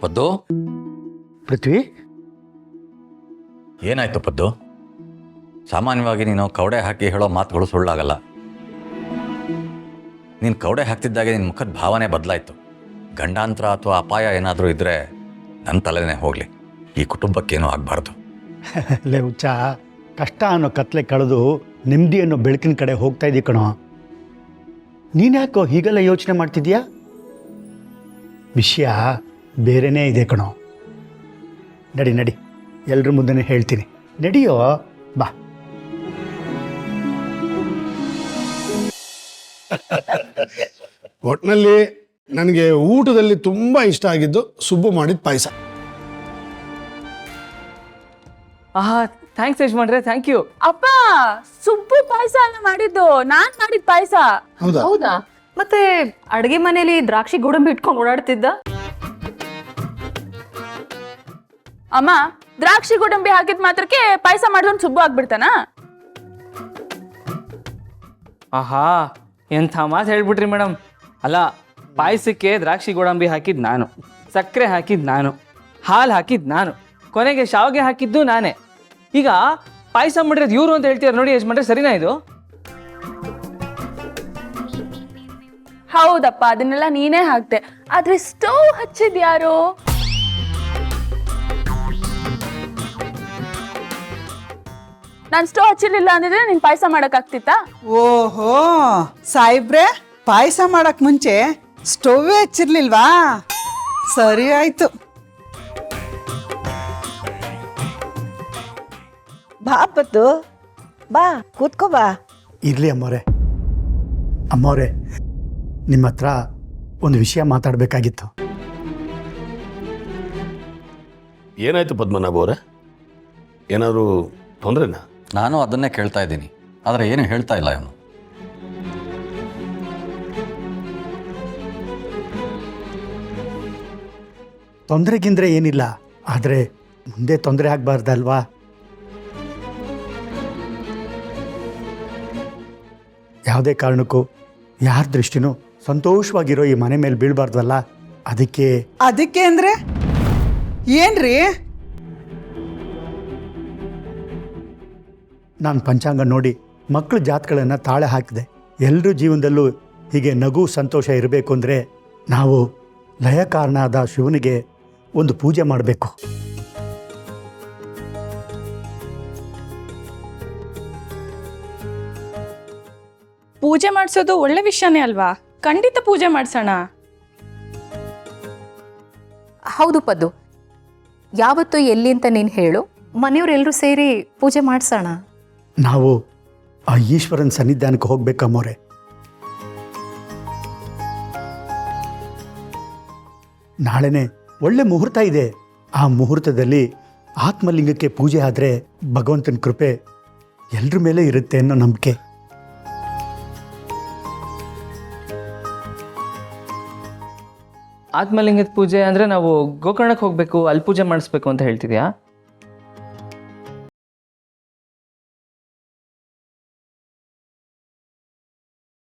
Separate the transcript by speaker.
Speaker 1: ಪದ್ದು,
Speaker 2: ಪೃಥ್ವಿ,
Speaker 1: ಏನಾಯ್ತು ಪದ್ದು? ಸಾಮಾನ್ಯವಾಗಿ ನೀನು ಕವಡೆ ಹಾಕಿ ಹೇಳೋ ಮಾತುಗಳು ಸುಳ್ಳಾಗಲ್ಲ. ನೀನು ಕವಡೆ ಹಾಕ್ತಿದ್ದಾಗೆ ನಿನ್ನ ಮುಖದ ಭಾವನೆ ಬದಲಾಯಿತು. ಗಂಡಾಂತರ ಅಥವಾ ಅಪಾಯ ಏನಾದರೂ ಇದ್ದರೆ ನನ್ನ ತಲೆನೇ ಹೋಗಲಿ, ಈ ಕುಟುಂಬಕ್ಕೇನೂ ಆಗಬಾರ್ದು.
Speaker 2: ಲೇ ಹುಚ್ಚ, ಕಷ್ಟ ಅನ್ನೋ ಕತ್ಲೆ ಕಳೆದು ನೆಮ್ಮದಿ ಅನ್ನೋ ಬೆಳಕಿನ ಕಡೆ ಹೋಗ್ತಾ ಇದ್ದೀ ಕಣೋ. ನೀನ್ಯಾಕೋ ಹೀಗೆಲ್ಲ ಯೋಚನೆ ಮಾಡ್ತಿದ್ಯಾ? ವಿಷಯ ಬೇರೆನೇ ಇದೆ ಕಣೋ. ನಡಿ ನಡಿ, ಎಲ್ಲರ ಮುಂದೆ ಹೇಳ್ತೀನಿ, ನಡಿಯೋ ಬಾ.
Speaker 3: ಒಟ್ಟಿನಲ್ಲಿ ನನಗೆ ಊಟದಲ್ಲಿ ತುಂಬ ಇಷ್ಟ ಆಗಿದ್ದು ಸುಬ್ಬು ಮಾಡಿದ ಪಾಯಸ.
Speaker 4: ಥ್ಯಾಂಕ್ಸ್ ಯಜಮಾನ್ರೆ, ಥ್ಯಾಂಕ್ ಯು.
Speaker 5: ಅಪ್ಪ, ಸುಬ್ಬು ಪಾಯಸ ಎಲ್ಲ ಮಾಡಿದ್ದು, ನಾನ್ ಮಾಡಿದ ಪಾಯಸ.
Speaker 3: ಹೌದಾ?
Speaker 6: ಹೌದಾ? ಮತ್ತೆ ಅಡುಗೆ ಮನೇಲಿ ದ್ರಾಕ್ಷಿ ಗೋಡಂಬಿ ಇಟ್ಕೊಂಡು ಓಡಾಡ್ತಿದ್ದ?
Speaker 5: ಅಮ್ಮ, ದ್ರಾಕ್ಷಿ ಗೋಡಂಬಿ ಹಾಕಿದ ಮಾತ್ರಕ್ಕೆ ಪಾಯಸ ಮಾಡಿದೊಂದು ಸುಬ್ಬು ಆಗ್ಬಿಡ್ತಾನ?
Speaker 4: ಆಹಾ, ಎಂಥ ಮಾತು ಹೇಳ್ಬಿಟ್ರಿ ಮೇಡಮ್. ಅಲ್ಲ, ಪಾಯಸಕ್ಕೆ ದ್ರಾಕ್ಷಿ ಗೋಡಂಬಿ ಹಾಕಿದ್ದು ನಾನು, ಸಕ್ಕರೆ ಹಾಕಿದ್ದು ನಾನು, ಹಾಲು ಹಾಕಿದ್ದು ನಾನು, ಕೊನೆಗೆ ಶಾವಿಗೆ ಹಾಕಿದ್ದು ನಾನೇ. ಈಗ ಪಾಯಸ ಮಾಡಿರೋದು ಇವರು ಅಂತ ಹೇಳ್ತೀರ ನೋಡಿ ಯಜಮಾನ್ರೆ, ಸರಿನಾ ಇದು?
Speaker 5: ಹೌದಪ್ಪ, ಅದನ್ನೆಲ್ಲ ನೀನೇ ಹಾಕ್ತೆ. ಆದ್ರೆ ಸ್ಟವ್ ಹಚ್ಚಿದ್ ಯಾರು? ನಾನ್ ಸ್ಟವ್ ಹಚ್ಚಿರ್ಲಿಲ್ಲ ಅಂದಿದ್ರೆ ನಿನ್ ಪಾಯಸ ಮಾಡಕ್ ಆಗ್ತಿತ್ತಾ?
Speaker 7: ಓಹೋ, ಸಾಯಿಬ್ರೆ, ಪಾಯಸ ಮಾಡಕ್ ಮುಂಚೆ ಸ್ಟವ್ ಹಚ್ಚಿರ್ಲಿಲ್ವಾ? ಸರಿ ಆಯ್ತು.
Speaker 8: ಬಾ ಪತ್ತು, ಬಾ ಕೂತ್ಕೋ ಬಾ.
Speaker 2: ಇರಲಿ ಅಮ್ಮೋರೆ. ಅಮ್ಮೋರೆ, ನಿಮ್ಮ ಹತ್ರ ಒಂದು ವಿಷಯ ಮಾತಾಡಬೇಕಾಗಿತ್ತು.
Speaker 9: ಏನಾಯ್ತು ಪದ್ಮನಾಭ ಅವರೇ? ಏನಾದರೂ ತೊಂದರೆನಾ?
Speaker 1: ನಾನು ಅದನ್ನೇ ಕೇಳ್ತಾ ಇದ್ದೀನಿ, ಆದರೆ ಏನು ಹೇಳ್ತಾ ಇಲ್ಲ ಇವನು.
Speaker 2: ತೊಂದರೆಗಿಂದ್ರೆ ಏನಿಲ್ಲ, ಆದರೆ ಮುಂದೆ ತೊಂದರೆ ಆಗಬಾರ್ದಲ್ವಾ? ಯಾವುದೇ ಕಾರಣಕ್ಕೂ ಯಾರ ದೃಷ್ಟಿನೂ ಸಂತೋಷವಾಗಿರೋ ಈ ಮನೆ ಮೇಲೆ ಬೀಳಬಾರ್ದಲ್ಲ, ಅದಕ್ಕೆ
Speaker 7: ಅಂದ್ರೆ ಏನ್ರಿ?
Speaker 2: ನಾನು ಪಂಚಾಂಗ ನೋಡಿ ಮಕ್ಕಳ ಜಾತಗಳನ್ನು ತಾಳೆ ಹಾಕಿದೆ. ಎಲ್ಲರ ಜೀವನದಲ್ಲೂ ಹೀಗೆ ನಗು ಸಂತೋಷ ಇರಬೇಕು ಅಂದರೆ ನಾವು ಲಯ ಕಾರಣಾದ ಶಿವನಿಗೆ ಒಂದು ಪೂಜೆ ಮಾಡಬೇಕು.
Speaker 5: ಪೂಜೆ ಮಾಡಿಸೋದು ಒಳ್ಳೆ ವಿಷಯನೇ ಅಲ್ವಾ? ಖಂಡಿತ ಪೂಜೆ ಮಾಡಿಸೋಣ.
Speaker 6: ಹೌದು ಪದ್ದು, ಯಾವತ್ತು ಎಲ್ಲಿ ಅಂತ ನೀನು ಹೇಳು, ಮನೆಯವರೆಲ್ಲರೂ ಸೇರಿ ಪೂಜೆ ಮಾಡಿಸೋಣ.
Speaker 2: ನಾವು ಆ ಈಶ್ವರನ ಸನ್ನಿಧಾನಕ್ಕೆ ಹೋಗ್ಬೇಕಮ್ಮೋರೆ. ನಾಳೆನೇ ಒಳ್ಳೆ ಮುಹೂರ್ತ ಇದೆ. ಆ ಮುಹೂರ್ತದಲ್ಲಿ ಆತ್ಮಲಿಂಗಕ್ಕೆ ಪೂಜೆ ಆದರೆ ಭಗವಂತನ ಕೃಪೆ ಎಲ್ಲರ ಮೇಲೆ ಇರುತ್ತೆ ಅನ್ನೋ ನಂಬಿಕೆ.
Speaker 4: ಆತ್ಮಲಿಂಗದ ಪೂಜೆ ಅಂದರೆ ನಾವು ಗೋಕರ್ಣಕ್ಕೆ ಹೋಗಬೇಕು, ಅಲ್ಲಿ ಪೂಜೆ ಮಾಡಿಸ್ಬೇಕು ಅಂತ ಹೇಳ್ತಿದ್ಯಾ?